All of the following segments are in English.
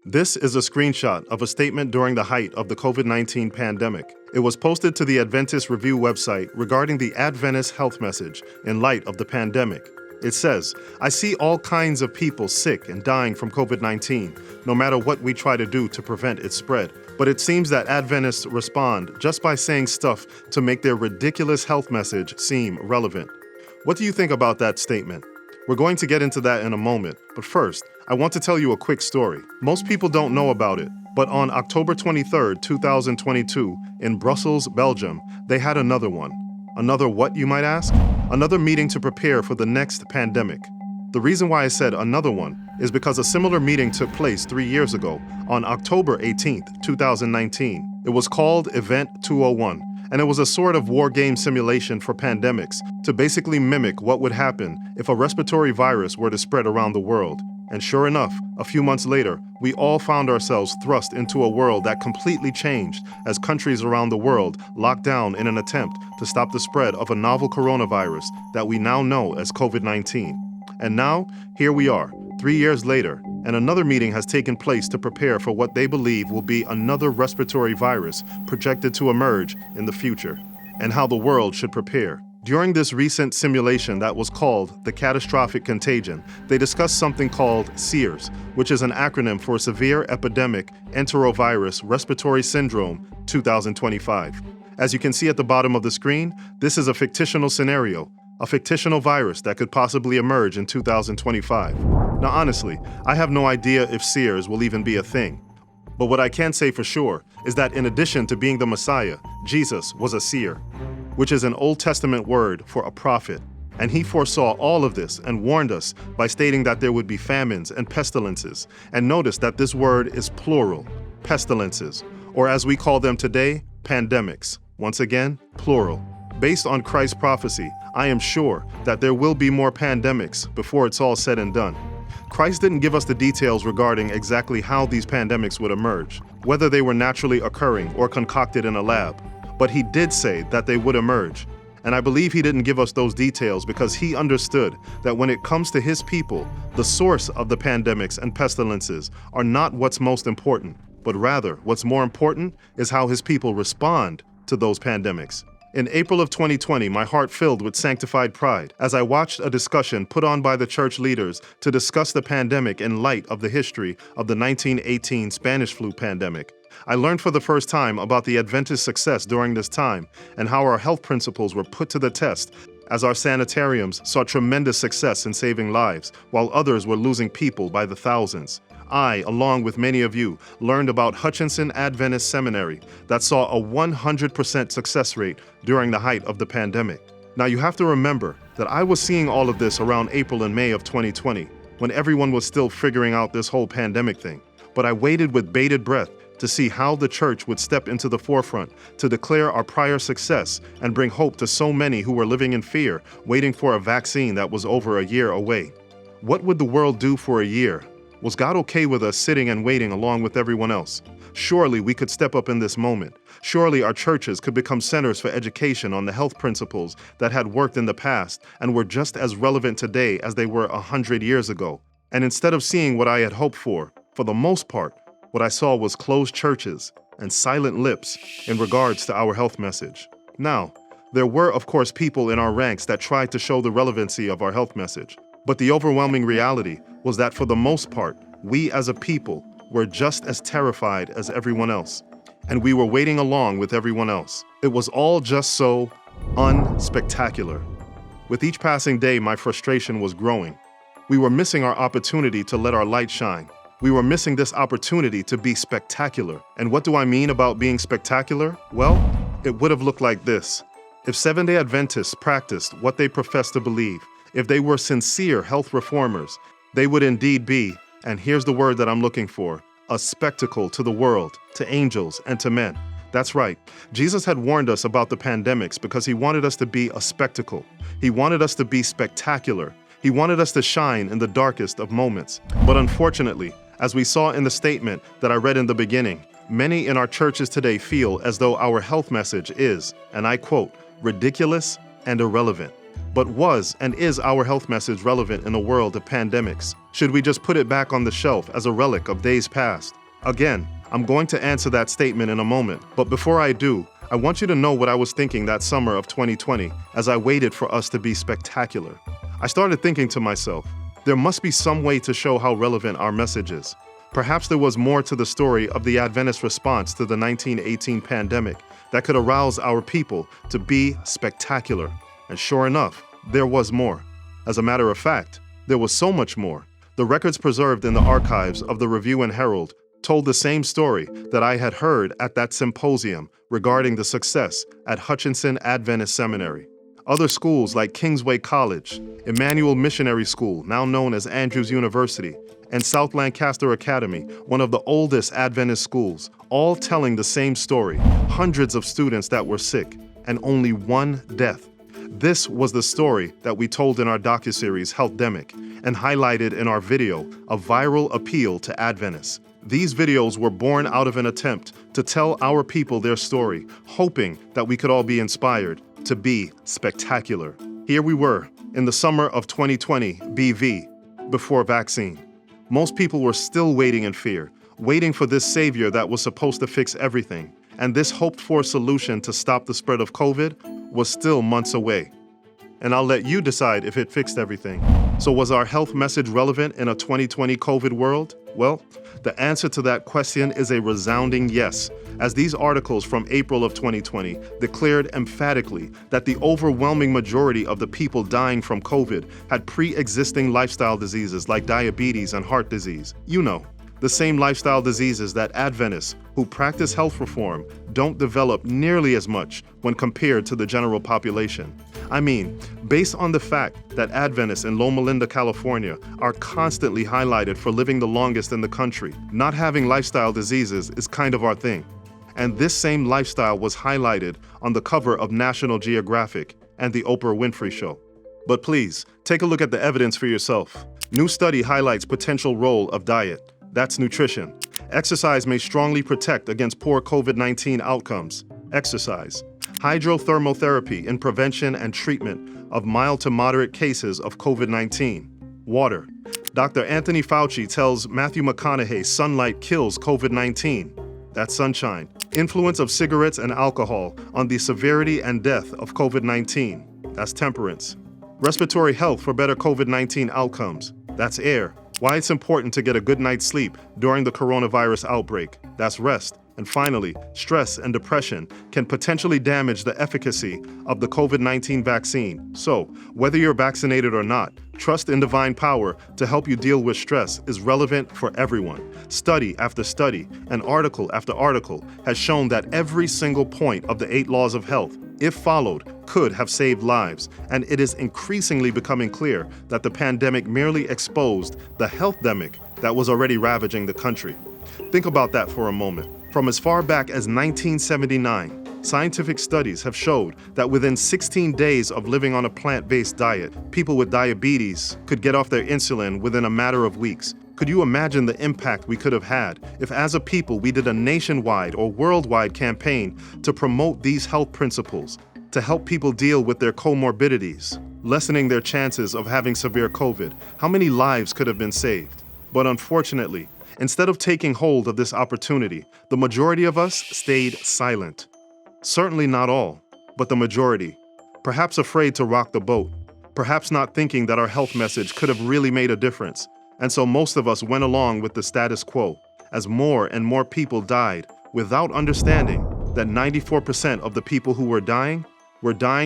This is a screenshot of a statement during the height of the COVID-19 pandemic. It was posted to the Adventist Review website regarding the Adventist health message in light of the pandemic. It says, "I see all kinds of people sick and dying from COVID-19, no matter what we try to do to prevent its spread. But it seems that Adventists respond just by saying stuff to make their ridiculous health message seem relevant." What do you think about that statement? We're going to get into that in a moment, but first, I want to tell you a quick story. Most people don't know about it, but on October 23rd, 2022, in Brussels, Belgium, they had another one. Another what, you might ask? Another meeting to prepare for the next pandemic. The reason why I said another one is because a similar meeting took place 3 years ago, on October 18th, 2019. It was called Event 201. And it was a sort of war game simulation for pandemics to basically mimic what would happen if a respiratory virus were to spread around the world. And sure enough, a few months later, we all found ourselves thrust into a world that completely changed as countries around the world locked down in an attempt to stop the spread of a novel coronavirus that we now know as COVID-19. And now, here we are, 3 years later, and another meeting has taken place to prepare for what they believe will be another respiratory virus projected to emerge in the future, and how the world should prepare. During this recent simulation that was called the catastrophic contagion, they discussed something called SEERS, which is an acronym for Severe Epidemic Enterovirus Respiratory Syndrome 2025. As you can see at the bottom of the screen, this is a fictional scenario, a fictional virus that could possibly emerge in 2025. Now honestly, I have no idea if SEERS will even be a thing. But what I can say for sure is that in addition to being the Messiah, Jesus was a seer, which is an Old Testament word for a prophet. And he foresaw all of this and warned us by stating that there would be famines and pestilences. And notice that this word is plural, pestilences, or as we call them today, pandemics. Once again, plural. Based on Christ's prophecy, I am sure that there will be more pandemics before it's all said and done. Christ didn't give us the details regarding exactly how these pandemics would emerge, whether they were naturally occurring or concocted in a lab, but he did say that they would emerge. And I believe he didn't give us those details because he understood that when it comes to his people, the source of the pandemics and pestilences are not what's most important, but rather what's more important is how his people respond to those pandemics. In April of 2020, my heart filled with sanctified pride as I watched a discussion put on by the church leaders to discuss the pandemic in light of the history of the 1918 Spanish flu pandemic. I learned for the first time about the Adventist success during this time and how our health principles were put to the test as our sanitariums saw tremendous success in saving lives while others were losing people by the thousands. I, along with many of you, learned about Hutchinson Adventist Seminary that saw a 100% success rate during the height of the pandemic. Now you have to remember that I was seeing all of this around April and May of 2020, when everyone was still figuring out this whole pandemic thing. But I waited with bated breath to see how the church would step into the forefront to declare our prior success and bring hope to so many who were living in fear, waiting for a vaccine that was over a year away. What would the world do for a year? Was God okay with us sitting and waiting along with everyone else? Surely we could step up in this moment. Surely our churches could become centers for education on the health principles that had worked in the past and were just as relevant today as they were 100 years ago. And instead of seeing what I had hoped for the most part, what I saw was closed churches and silent lips in regards to our health message. Now, there were of course people in our ranks that tried to show the relevancy of our health message. But the overwhelming reality was that for the most part, we as a people were just as terrified as everyone else. And we were waiting along with everyone else. It was all just so unspectacular. With each passing day, my frustration was growing. We were missing our opportunity to let our light shine. We were missing this opportunity to be spectacular. And what do I mean about being spectacular? Well, it would have looked like this. If Seventh-day Adventists practiced what they profess to believe, if they were sincere health reformers, they would indeed be, and here's the word that I'm looking for, a spectacle to the world, to angels, and to men. That's right. Jesus had warned us about the pandemics because he wanted us to be a spectacle. He wanted us to be spectacular. He wanted us to shine in the darkest of moments. But unfortunately, as we saw in the statement that I read in the beginning, many in our churches today feel as though our health message is, and I quote, ridiculous and irrelevant. But was and is our health message relevant in a world of pandemics? Should we just put it back on the shelf as a relic of days past? Again, I'm going to answer that statement in a moment, but before I do, I want you to know what I was thinking that summer of 2020 as I waited for us to be spectacular. I started thinking to myself, there must be some way to show how relevant our message is. Perhaps there was more to the story of the Adventist response to the 1918 pandemic that could arouse our people to be spectacular. And sure enough, there was more. As a matter of fact, there was so much more. The records preserved in the archives of the Review and Herald told the same story that I had heard at that symposium regarding the success at Hutchinson Adventist Seminary. Other schools like Kingsway College, Emmanuel Missionary School, now known as Andrews University, and South Lancaster Academy, one of the oldest Adventist schools, all telling the same story. Hundreds of students that were sick, and only one death. This was the story that we told in our docuseries Healthdemic, and highlighted in our video, A Viral Appeal to Adventists. These videos were born out of an attempt to tell our people their story, hoping that we could all be inspired to be spectacular. Here we were, in the summer of 2020 BV, before vaccine. Most people were still waiting in fear, waiting for this savior that was supposed to fix everything. And this hoped-for solution to stop the spread of COVID was still months away. And I'll let you decide if it fixed everything. So was our health message relevant in a 2020 COVID world? Well, the answer to that question is a resounding yes, as these articles from April of 2020 declared emphatically that the overwhelming majority of the people dying from COVID had pre-existing lifestyle diseases like diabetes and heart disease. You know, the same lifestyle diseases that Adventists who practice health reform don't develop nearly as much when compared to the general population. I mean, based on the fact that Adventists in Loma Linda, California are constantly highlighted for living the longest in the country, not having lifestyle diseases is kind of our thing. And this same lifestyle was highlighted on the cover of National Geographic and the Oprah Winfrey Show. But please, take a look at the evidence for yourself. New study highlights potential role of diet. That's nutrition. Exercise may strongly protect against poor COVID-19 outcomes. Exercise. Hydrothermotherapy in prevention and treatment of mild to moderate cases of COVID-19. Water. Dr. Anthony Fauci tells Matthew McConaughey sunlight kills COVID-19. That's sunshine. Influence of cigarettes and alcohol on the severity and death of COVID-19. That's temperance. Respiratory health for better COVID-19 outcomes. That's air. Why it's important to get a good night's sleep during the coronavirus outbreak. That's rest. And finally, stress and depression can potentially damage the efficacy of the COVID-19 vaccine. So, whether you're vaccinated or not, trust in divine power to help you deal with stress is relevant for everyone. Study after study and article after article has shown that every single point of the 8 laws of health, if followed, could have saved lives. And it is increasingly becoming clear that the pandemic merely exposed the healthdemic that was already ravaging the country. Think about that for a moment. From as far back as 1979, scientific studies have showed that within 16 days of living on a plant-based diet, people with diabetes could get off their insulin within a matter of weeks. Could you imagine the impact we could have had if as a people we did a nationwide or worldwide campaign to promote these health principles, to help people deal with their comorbidities, lessening their chances of having severe COVID? How many lives could have been saved? But unfortunately, instead of taking hold of this opportunity, the majority of us stayed silent. Certainly not all, but the majority. Perhaps afraid to rock the boat. Perhaps not thinking that our health message could have really made a difference. And so most of us went along with the status quo, as more and more people died without understanding that 94% of the people who were dying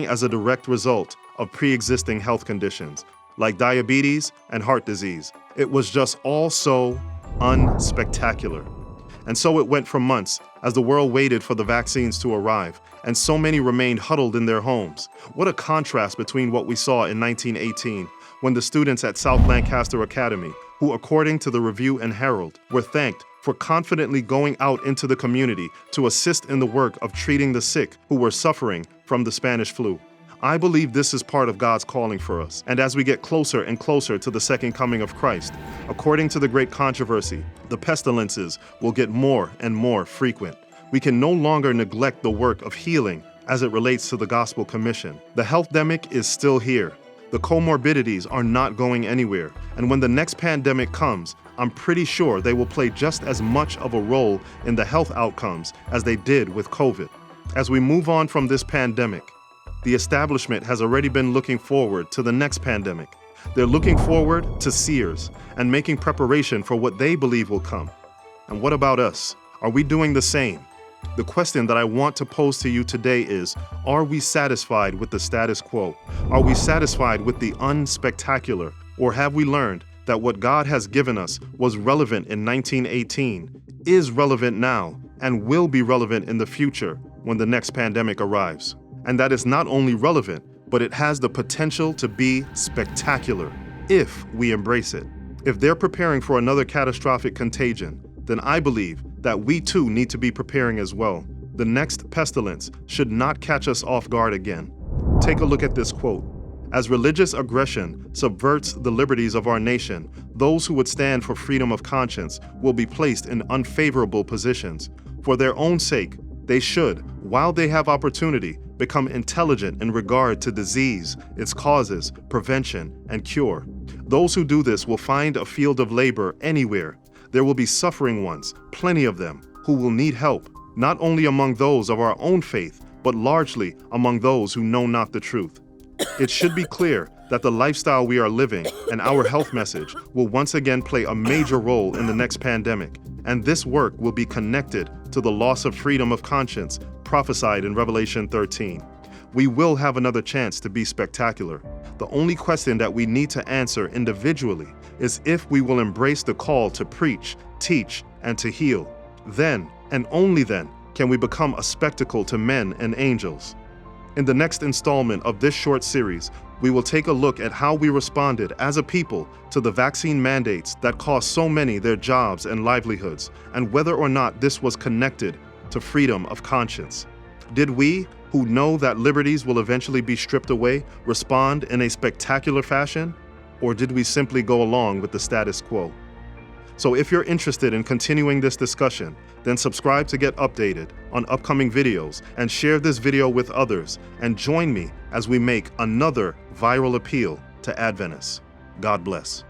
as a direct result of pre-existing health conditions, like diabetes and heart disease. It was just all so unspectacular. And so it went for months as the world waited for the vaccines to arrive, and so many remained huddled in their homes. What a contrast between what we saw in 1918, when the students at South Lancaster Academy, who according to the Review and Herald, were thanked for confidently going out into the community to assist in the work of treating the sick who were suffering from the Spanish flu. I believe this is part of God's calling for us. And as we get closer and closer to the second coming of Christ, according to the great controversy, the pestilences will get more and more frequent. We can no longer neglect the work of healing as it relates to the gospel commission. The healthdemic is still here. The comorbidities are not going anywhere. And when the next pandemic comes, I'm pretty sure they will play just as much of a role in the health outcomes as they did with COVID. As we move on from this pandemic, the establishment has already been looking forward to the next pandemic. They're looking forward to Sears and making preparation for what they believe will come. And what about us? Are we doing the same? The question that I want to pose to you today is, are we satisfied with the status quo? Are we satisfied with the unspectacular? Or have we learned that what God has given us was relevant in 1918, is relevant now, and will be relevant in the future when the next pandemic arrives? And that is not only relevant, but it has the potential to be spectacular if we embrace it. If they're preparing for another catastrophic contagion, then I believe that we too need to be preparing as well. The next pestilence should not catch us off guard again. Take a look at this quote. As religious aggression subverts the liberties of our nation, those who would stand for freedom of conscience will be placed in unfavorable positions. For their own sake, they should, while they have opportunity, become intelligent in regard to disease, its causes, prevention, and cure. Those who do this will find a field of labor anywhere. There will be suffering ones, plenty of them, who will need help, not only among those of our own faith, but largely among those who know not the truth. It should be clear that the lifestyle we are living and our health message will once again play a major role in the next pandemic, and this work will be connected to the loss of freedom of conscience prophesied in Revelation 13. We will have another chance to be spectacular. The only question that we need to answer individually is if we will embrace the call to preach, teach, and to heal. Then, and only then, can we become a spectacle to men and angels. In the next installment of this short series, we will take a look at how we responded as a people to the vaccine mandates that cost so many their jobs and livelihoods, and whether or not this was connected to freedom of conscience. Did we, who know that liberties will eventually be stripped away, respond in a spectacular fashion? Or did we simply go along with the status quo? So if you're interested in continuing this discussion, then subscribe to get updated on upcoming videos and share this video with others, and join me as we make another viral appeal to Adventists. God bless.